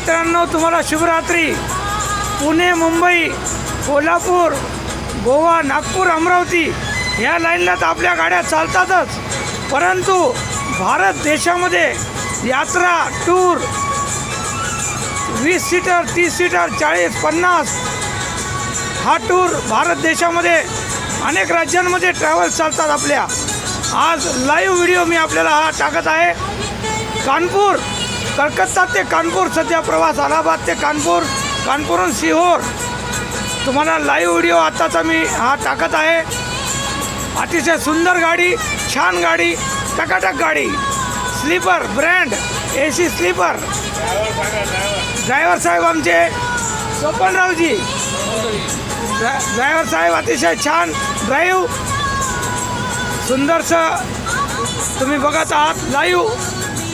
मित्रांनो, तुम्हाला शुभरात्री. पुणे, मुंबई, कोल्हापूर, गोवा, नागपूर, अमरावती ह्या लाईनला तर आपल्या गाड्या चालतातच, परंतु भारत देशामध्ये यात्रा टूर 20 सीटर, 30 सीटर, 40, 50 हा टूर भारत देशामध्ये अनेक राज्यांमध्ये ट्रॅव्हल चालतात आपल्या. आज लाईव्ह व्हिडिओ मी आपल्याला हा टाकत आहे. कानपूर, कलकत्ता ते कानपूर सध्या प्रवास, अलाहाबाद ते कानपूर, कानपूरहून सिहोर. तुम्हाला लाईव्ह व्हिडिओ आत्ताचा मी हा टाकत आहे. अतिशय सुंदर गाडी, छान गाडी, टकाटक गाडी, sleeper brand, AC sleeper. Driver साहेब आमचे सोपनरावजी. ड्रायव्हर साहेब अतिशय छान ड्राईव्ह, सुंदरसं तुम्ही बघत आहात. Live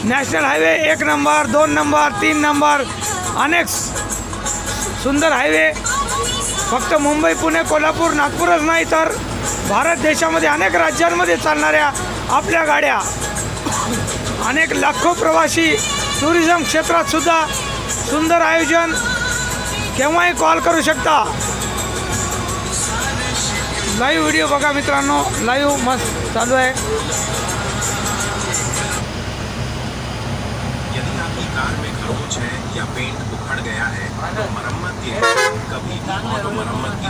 national highway 1 number, 2 number, 3 number, अनेक सुंदर हायवे. फक्त मुंबई, पुणे, कोल्हापूर, नागपूरच नाही तर भारत देशामध्ये अनेक राज्यांमध्ये चालणाऱ्या आपल्या गाड्या. अनेक लाखो प्रवासी टुरिझम क्षेत्रात सुद्धा सुंदर आयोजन. केव्हाही कॉल करू शकता. लाईव्ह व्हिडिओ बघा मित्रांनो, लाईव्ह मस्त चालू आहे. यदि आपकी कार में खरोंच है या पेंट उखड़ गया है तो मरम्मत के कभी भी ऑटो मरम्मत की